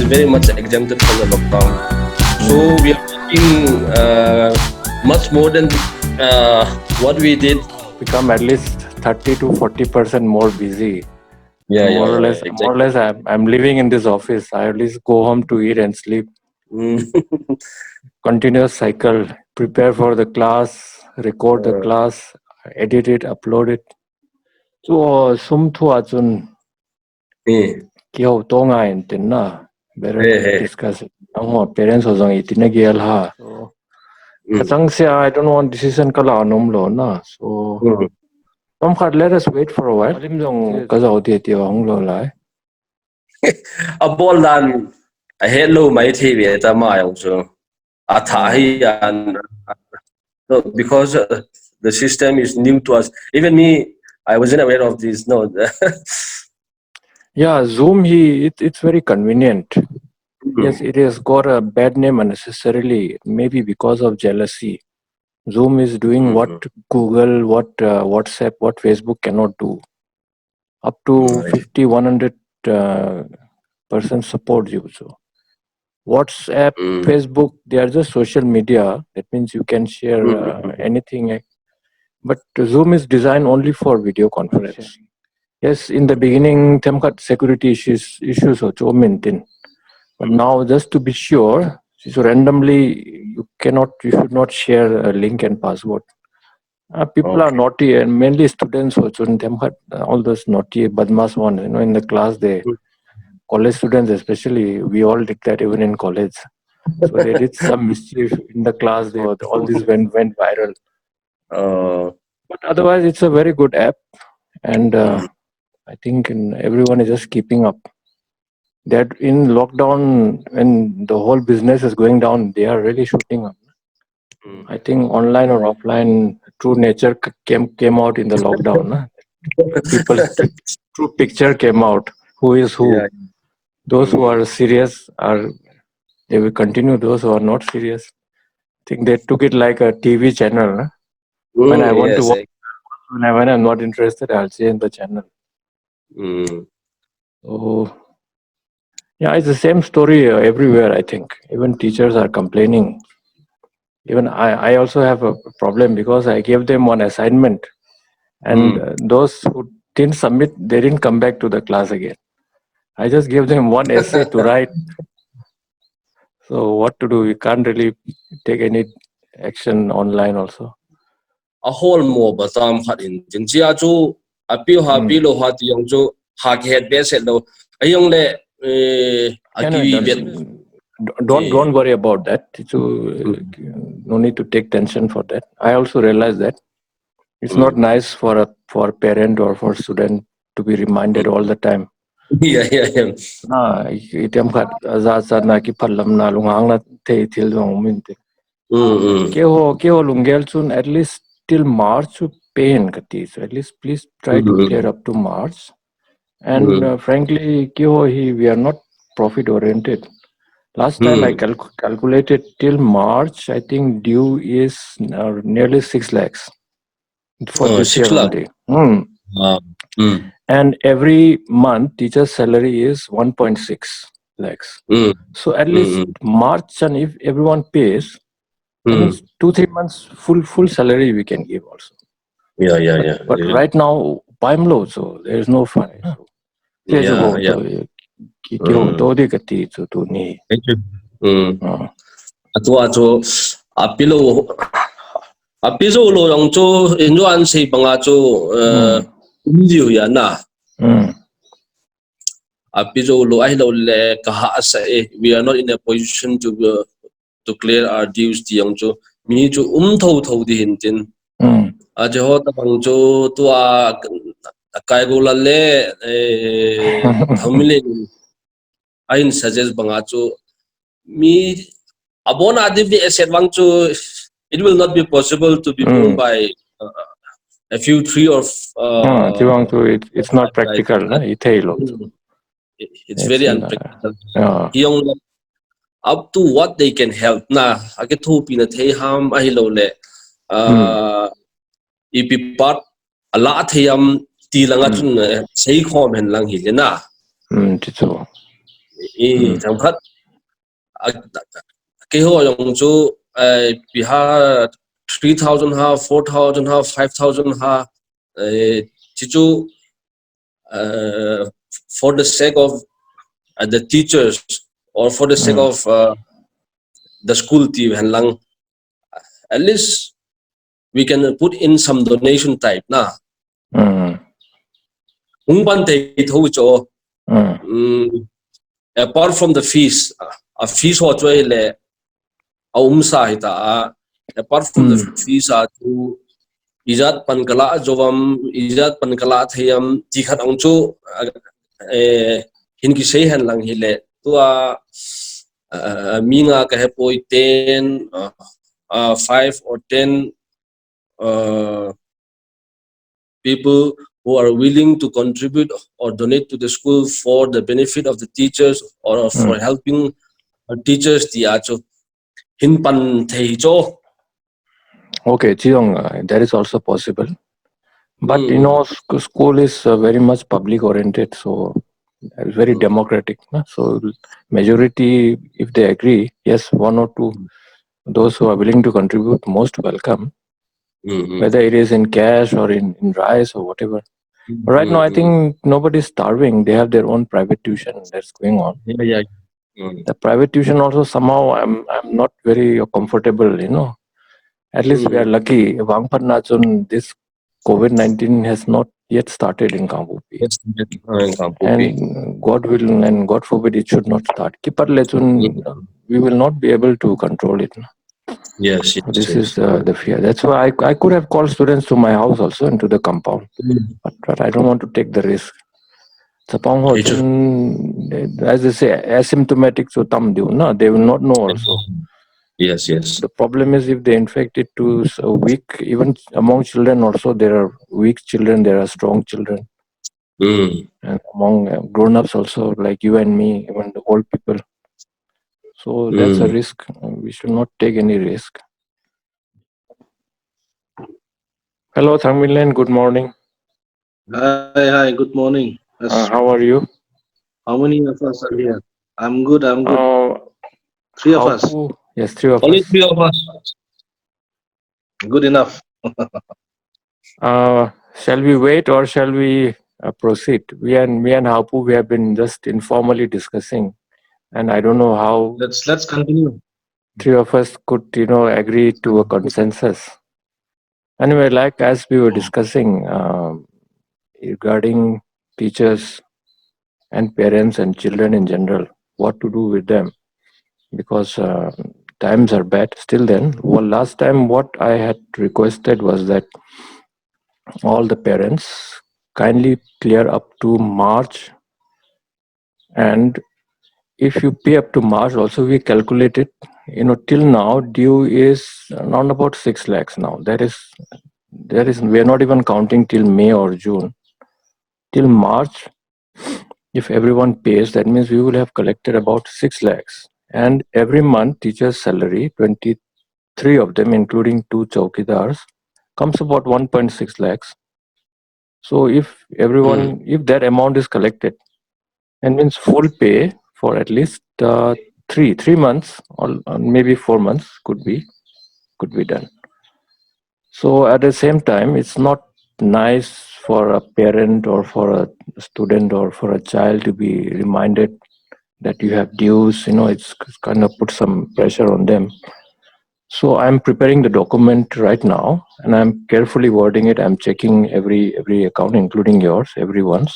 very much exempted from the lockdown. So we are working much more than what we did. Become at least 30 to 40% more busy. Yeah, more or less, exactly. more or less, I'm living in this office. I at least go home to eat and sleep. Continuous cycle. Prepare for the class, record the class, edit it, upload it. So sum thu achun kyo tonga in na better discuss it. Parents hozang itina gial ha. So kachang se I don't want decision kala anum lo na. So let us wait for a while. Alim jong kazaw di ti ong lo lai. A ball dan a hello my TV at a mile so because the system is new to us. Even me, I wasn't aware of this. No. Yeah, Zoom it's very convenient. Yes, it has got a bad name unnecessarily, maybe because of jealousy. Zoom is doing what Google, what WhatsApp, what Facebook cannot do. Up to 50, 100% support you. So WhatsApp, Facebook, they are just social media. That means you can share anything. But Zoom is designed only for video conference. Yes, in the beginning, them got security issues also maintain. But now, just to be sure, so randomly you should not share a link and password. People are naughty, and mainly students also. Them got all those naughty badmas one. In the class, college students especially, we all did that even in college. So they did some mischief in the class. All this went viral. But otherwise, it's a very good app, and I think everyone is just keeping up. That in lockdown, when the whole business is going down, they are really shooting up. I think online or offline, true nature came out in the lockdown. People's true picture came out. Who is who? Yeah. Those who are serious they will continue. Those who are not serious, I think they took it like a TV channel. When I want to watch, when I'm not interested, I'll change the channel. So yeah, it's the same story everywhere, I think. Even teachers are complaining. Even I also have a problem because I gave them one assignment, and those who didn't submit, they didn't come back to the class again. I just gave them one essay to write. So what to do? We can't really take any action online also. A whole more batam had in Jinjiaju, a pio happy lo hat young jo, hag head best at low. A young le don't worry about that. So no need to take tension for that. I also realize that it's not nice for a parent or for student to be reminded all the time. Yeah. Item kat azasa na ki palam na lungang na te til dong minte. Keho lungel soon at least till March to pain kati. So at least please try to clear up to March. And frankly, we are not profit oriented. Last time I calculated till March, I think due is nearly 6 lakhs for this year only. And every month, teacher's salary is 1.6 lakhs. So at least March, and if everyone pays, that means 2-3 months full salary we can give also. Yeah. But right now, I'm low, so there is no fun. Atu apilo lo yang cho injuan si pangacho indiu ya na apilo lo ai lo le kaha sa we are not in a position to clear our dues di yang cho mi cho tho di hintin aje ho ta bang cho tua kai go la le thamile ain suggest bangacho mi abona adivni asset bang cho it will not be possible to be born by a few tree of it's not practical. It's very unpractical. Up to what they can help na ake thu pina thei ham a hilo le if part a lot theyam ti langa chun sei khom hen lang hi le na thằng phát cái hồ dòng chú bị ha 3,000 ha 4,000 ha 5,000 ha chỉ chú for the sake of the teachers or for the sake of the school team and lang at least we can put in some donation type na ban te tho cho apart from the fees a fees ho choi le sa hita apart from the fees to ijat pankala jovam ijat pankala thayam tikhat angchu hinki sei han lang hile tua minga ka he poi 10 5 or 10 people who are willing to contribute or donate to the school for the benefit of the teachers or for helping teachers ti acho hin pan thei cho. Okay, Chiong, that is also possible. But you know, school is very much public oriented, so it's very democratic. So majority, if they agree, yes, one or two, those who are willing to contribute, most welcome. Whether it is in cash or in rice or whatever. But right now, I think nobody's starving. They have their own private tuition that's going on. The private tuition also somehow I'm not very comfortable, you know. At least we are lucky. Wangpan Nachun, this COVID-19 has not yet started in Kambupi. And God will and God forbid it should not start. Kipar lechun, we will not be able to control it. Yes. This is the fear. That's why I could have called students to my house also and to the compound. But I don't want to take the risk. As they say, asymptomatic so tam do na, they will not know also. Yes. The problem is if they infect it to a weak, even among children also there are weak children, there are strong children. And among grown-ups also, like you and me, even the old people. So that's a risk. We should not take any risk. Hello, Thangmilen. Good morning. Hi. Good morning. How are you? How many of us are here? I'm good. Three of us. Yes, three of Only us. 3 of us. Good enough. Shall we wait or shall we proceed? Me and Haupu, we have been just informally discussing, and I don't know how. Let's continue. Three of us could, agree to a consensus. Anyway, like as we were discussing regarding teachers and parents and children in general, what to do with them, because times are bad. Still then, last time what I had requested was that all the parents kindly clear up to March, and if you pay up to March also, we calculate it, till now due is around about 6 lakhs now. There is we are not even counting till May or June. Till March, if everyone pays, that means we will have collected about 6 lakhs. And every month, teacher's salary, 23 of them, including 2 chowkidars, comes about 1.6 lakhs. So if if that amount is collected, that means full pay for at least 3 months or maybe 4 months could be done. So at the same time, it's not nice for a parent or for a student or for a child to be reminded that you have dues. It's kind of put some pressure on them. So I'm preparing the document right now, and I'm carefully wording it. I'm checking every account, including yours, everyone's.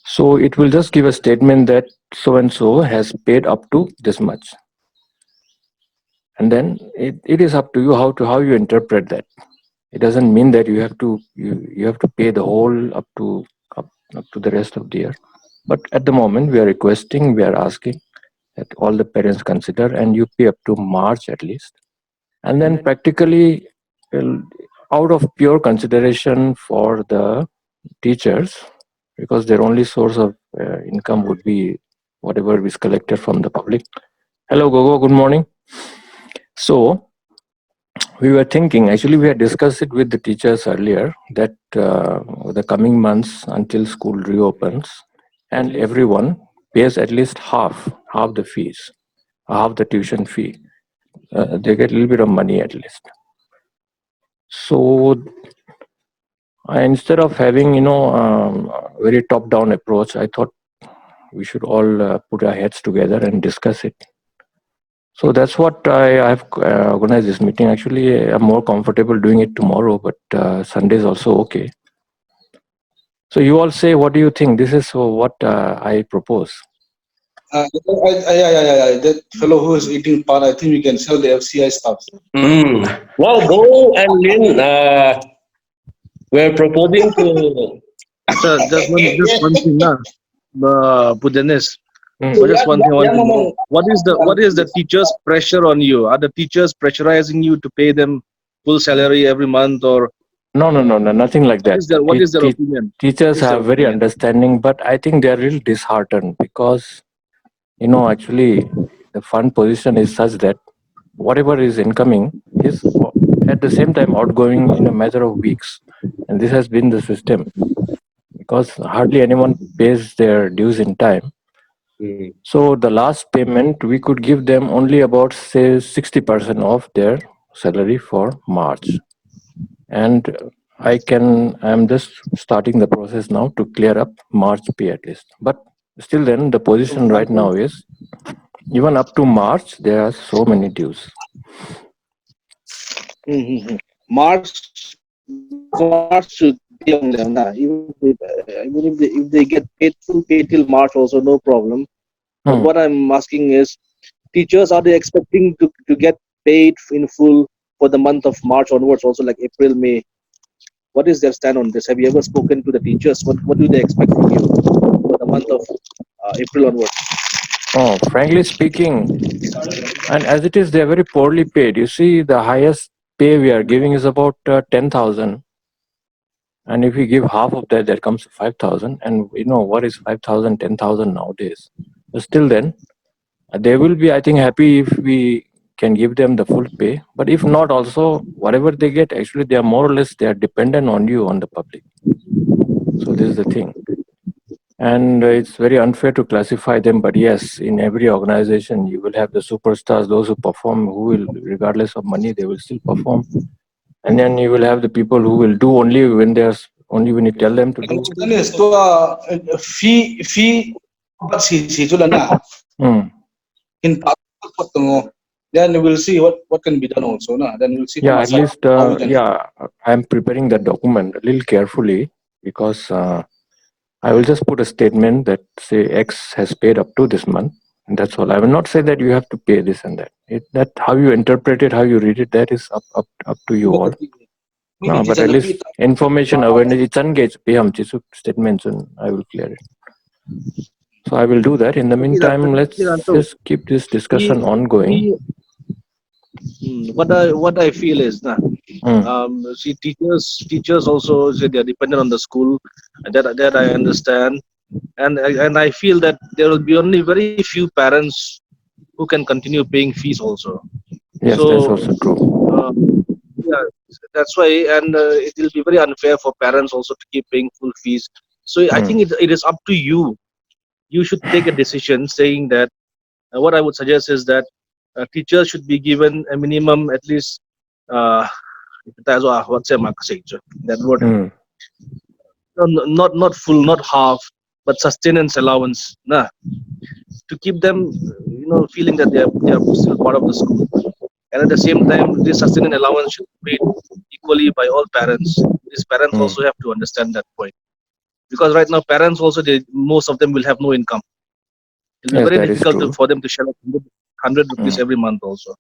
So it will just give a statement that so and so has paid up to this much, and then it is up to you how you interpret that. It doesn't mean that you have to pay the whole up to the rest of the year. But at the moment, we are asking that all the parents consider, and you pay up to March at least. And then practically, out of pure consideration for the teachers, because their only source of income would be whatever is collected from the public. Hello, Gogo, good morning. So, we were thinking, actually we had discussed it with the teachers earlier, that the coming months until school reopens, and everyone pays at least half the fees, half the tuition fee, they get a little bit of money at least. So instead of having a very top-down approach, I thought we should all put our heads together and discuss it. So that's what I've organized this meeting. Actually, I'm more comfortable doing it tomorrow, but Sunday is also okay. So you all say, what do you think? This is what I propose. Yeah. That fellow who is eating pan, I think we can sell the FCI stuff. Well, Bo and Lin, we're proposing to. Sir, just one thing, Pujanis. So just one thing I want to know. What is the teachers' pressure on you? Are the teachers pressurizing you to pay them full salary every month, or No, nothing like that. What is their opinion? Teachers are very understanding, but I think they are really disheartened because, actually the fund position is such that whatever is incoming is at the same time outgoing in a matter of weeks. And this has been the system because hardly anyone pays their dues in time. So the last payment, we could give them only about, say, 60% of their salary for March. And I'm just starting the process now to clear up March pay at least. But still then, the position right now is, even up to March, there are so many dues. March should be on them now. Even if they get paid full pay till March, also no problem. But what I'm asking is, teachers, are they expecting to get paid in full for the month of March onwards, also like April, May? What is their stand on this? Have you ever spoken to the teachers? What do they expect from you for the month of April onwards? Oh, frankly speaking, and as it is, they're very poorly paid. You see, the highest pay we are giving is about 10,000. And if we give half of that, that comes to 5,000. And what is 5,000, 10,000 nowadays? But still then, they will be, I think, happy if we can give them the full pay. But if not, also, whatever they get, actually, they are more or less, they are dependent on you, on the public. So this is the thing. And it's very unfair to classify them. But yes, in every organization, you will have the superstars, those who perform, who will, regardless of money, they will still perform. And then you will have the people who will do only when you tell them to do. Fee, but in then we'll see what can be done also. Then we'll see. Yeah, at least I'm preparing the document a little carefully because I will just put a statement that say X has paid up to this month, and that's all. I will not say that you have to pay this and that. That how you interpret it, how you read it, that is up to you all. No, but at least information awareness, it's engaged. Statements, and I will clear it. So I will do that. In the meantime, let's just keep this discussion ongoing. What I feel is see, teachers also say they are dependent on the school, and that I understand, and I feel that there will be only very few parents who can continue paying fees also. Yes, so, that's also true. Yeah, that's why, and it will be very unfair for parents also to keep paying full fees. So I think it is up to you. You should take a decision saying that what I would suggest is that teachers should be given a minimum, at least that word, not full, not half, but sustenance allowance, to keep them feeling that they are still part of the school. And at the same time, this sustenance allowance should be paid equally by all parents. These parents also have to understand that point, because right now parents also, most of them will have no income. It will be very difficult for them to shell out 100 rupees every month also.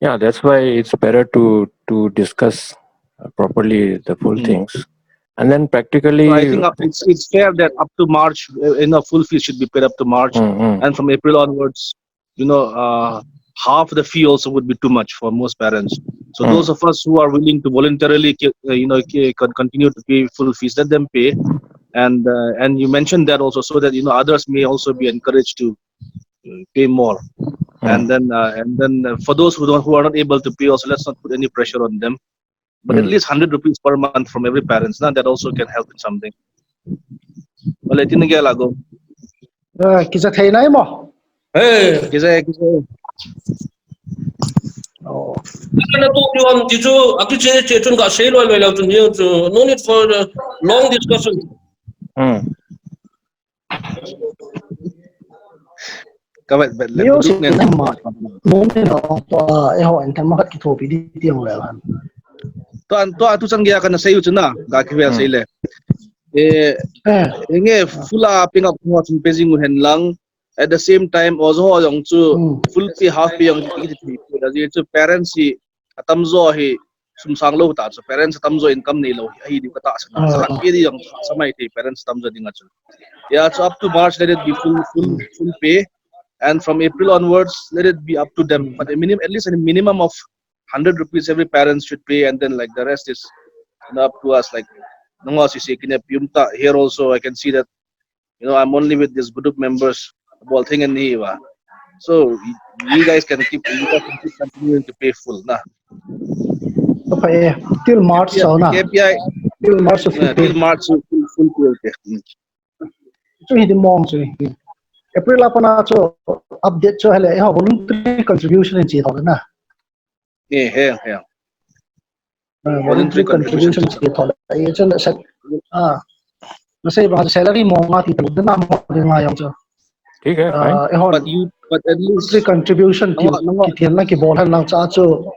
Yeah, that's why it's better to discuss properly the full things. And then practically, so I think it's fair that up to March, full fee should be paid up to March, and from April onwards, half the fee also would be too much for most parents. So those of us who are willing to voluntarily, continue to pay full fees, let them pay. And you mentioned that also, so that others may also be encouraged to pay more. And then for those who are not able to pay, also let's not put any pressure on them. But at least 100 rupees per month from every parent, that also can help in something. Wala tin kaya lago. Kisa thay na mo. Hey, Kisa Oh. na to yon dito aki che chun ka sei lo lo chun yo no need for long discussion. kawat Yo si buduk nen. ma. Moment no. Eho en kan makat kitopi di tiang lewan. Tu sangya kana sayu chuna ga kiwel saile. Inge fula ping up mo chun paging hen lang. At the same time also yung chu full pay half pay yung ikiti da ji chu parents si atamzo hi sumsang lo ta so parents atamzo income ni lo hi di kata sa pay di yung samay ti parents atamzo di nga chu. Yeah, so up to March let it be full pay, and from April onwards let it be up to them. But a minimum, at least a minimum of 100 rupees every parent should pay, and then like the rest is up to us. Like here also I can see that I'm only with these group members. Ball thing and Niva. So you guys can keep continuing to pay full. Nah. Okay, till March so na. KPI Till March till March full pay. So hindi mo so. April apa na so update so hele voluntary contribution in chito na. Yeah. Voluntary contribution chito. Ay so sa Masay ba salary mo nga tito na mo nga yung so. Okay, fine. But at least voluntary contribution ki na ki bol lang cha so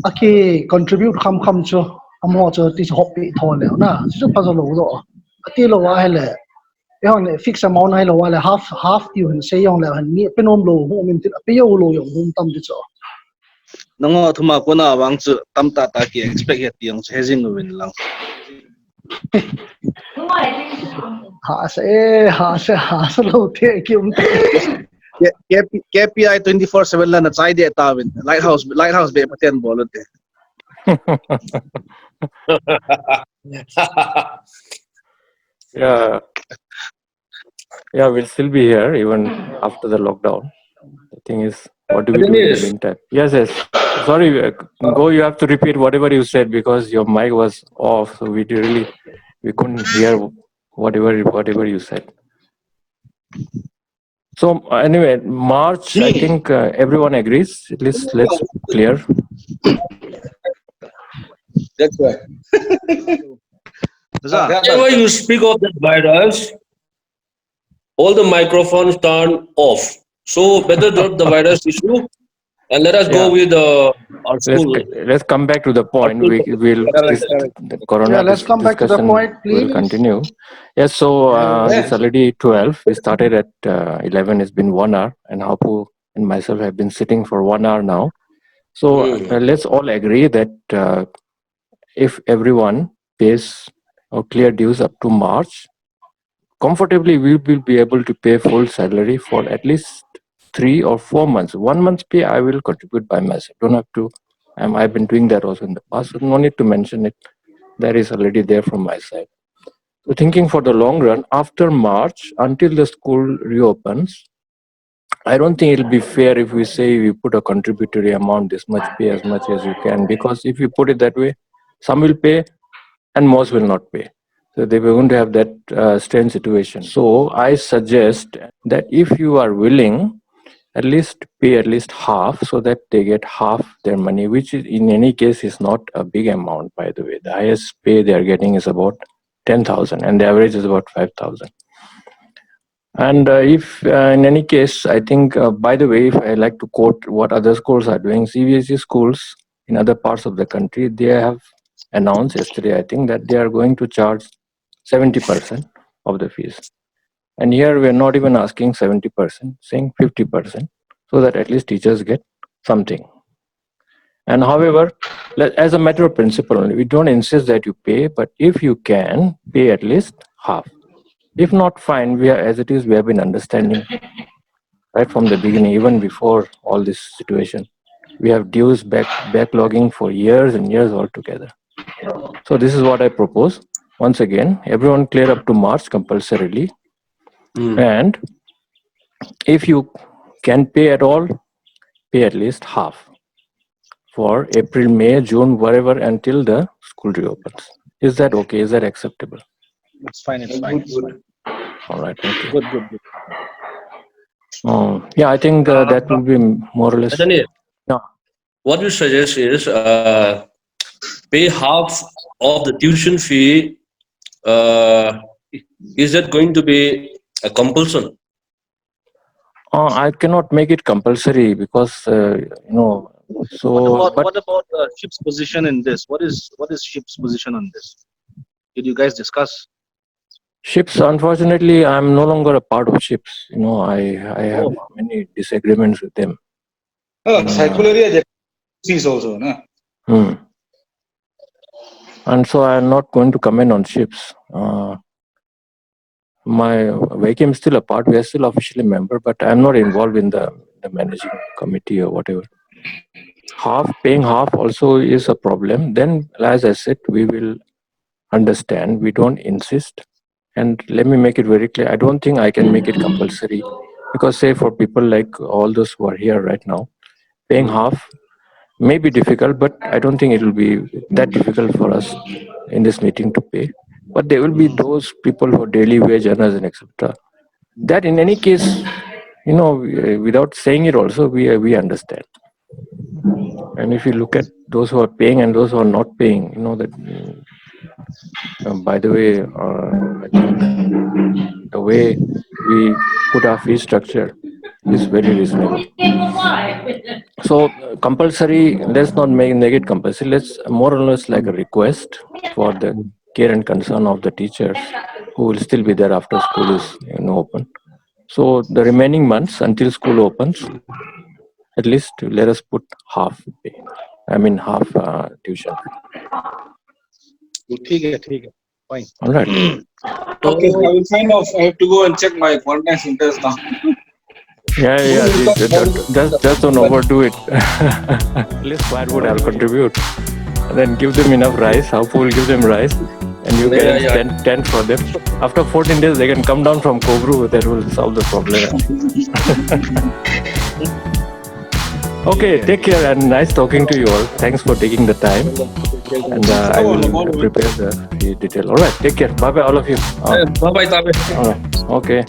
aki contribute kham so amo so ti hop pi thon le na so pa so lo do ati lo wa hele yon fix amount hai lo wa le half you han say yong le han ni penom lo ho min ti pe yo lo yong hum tam ti so nango thuma ko na wang chu tam ta ki expect het yang hedging win lang ha se lo te ki KPI 24/7 la na chai de ta win lighthouse be paten bol te Yeah, we'll still be here even after the lockdown. The thing is, what do we do in the meantime? Yes. Sorry, Go, you have to repeat whatever you said because your mic was off, so we couldn't hear whatever you said. So anyway, March, I think everyone agrees. At least let's clear. That's right. Whenever you speak of that virus, all the microphones turn off. So better drop the virus issue and let us go with our school. Let's come back to the point. The corona let's come back to the point, please. Will continue. Yes, so it's already 12. We started at 11. It's been 1 hour, and Hapu and myself have been sitting for 1 hour now. So let's all agree that if everyone pays or clear dues up to March, comfortably we will be able to pay full salary for at least 3 or 4 months. 1 month's pay I will contribute by myself. Don't have to. I've been doing that also in the past, so no need to mention it. That is already there from my side. So thinking for the long run, after March, until the school reopens, I don't think it'll be fair if we say we put a contributory amount, this much, pay as much as you can, because if you put it that way, some will pay and most will not pay. So they were going to have that strange situation. So I suggest that if you are willing, at least pay at least half so that they get half their money, which is, in any case is not a big amount, by the way. The highest pay they are getting is about 10,000 and the average is about 5,000. And if in any case, I think, by the way, if I like to quote what other schools are doing, CBSE schools in other parts of the country, they have announced yesterday, I think, that they are going to charge 70% of the fees. And here we are not even asking 70%, saying 50%, so that at least teachers get something. And however, as a matter of principle, we don't insist that you pay, but if you can, pay at least half. If not, fine, as it is, we have been understanding right from the beginning, even before all this situation. We have dues backlogging for years and years altogether. So this is what I propose. Once again, everyone clear up to March compulsorily. And if you can pay at all, pay at least half for April, May, June, wherever, until the school reopens. Is that okay? Is that acceptable? It's fine. It's fine. It's fine. All right. Okay. Good. Yeah, I think that will be more or less. Ajani, No. what you suggest is pay half of the tuition fee. Is that going to be a compulsion? I cannot make it compulsory because So, what about SHIP's position in this? What is SHIP's position on this? Did you guys discuss? SHIPS, unfortunately, I'm no longer a part of SHIPS. I have many disagreements with them. Circularly, fees also, no? And so I'm not going to comment on SHIPS. My VACAM is still a part. We are still officially member, but I'm not involved in the managing committee or whatever. Paying half also is a problem. Then, as I said, we will understand. We don't insist. And let me make it very clear. I don't think I can make it compulsory because, say, for people like all those who are here right now, paying half may be difficult, but I don't think it will be that difficult for us in this meeting to pay. But there will be those people who are daily wage earners and etc. That in any case, without saying it also, we understand. And if you look at those who are paying and those who are not paying, that. By the way, I think the way we put our fee structure is very reasonable. So compulsory, let's not make it compulsory. Let's more or less like a request for the care and concern of the teachers who will still be there after school is open. So the remaining months until school opens, at least let us put half pay. I mean half tuition. Fine. All right. Okay, I will find out. I have to go and check my contact centers now. Yeah. Just don't overdo it. At least firewood I'll contribute. And then give them enough rice. Haupu will give them rice. And you can tent for them. After 14 days, they can come down from Kobru. That will solve the problem. Okay, take care and nice talking to you all. Thanks for taking the time. And I will prepare the detail. All right, take care. Bye-bye, all of you. Bye-bye, Tabe. All right, okay.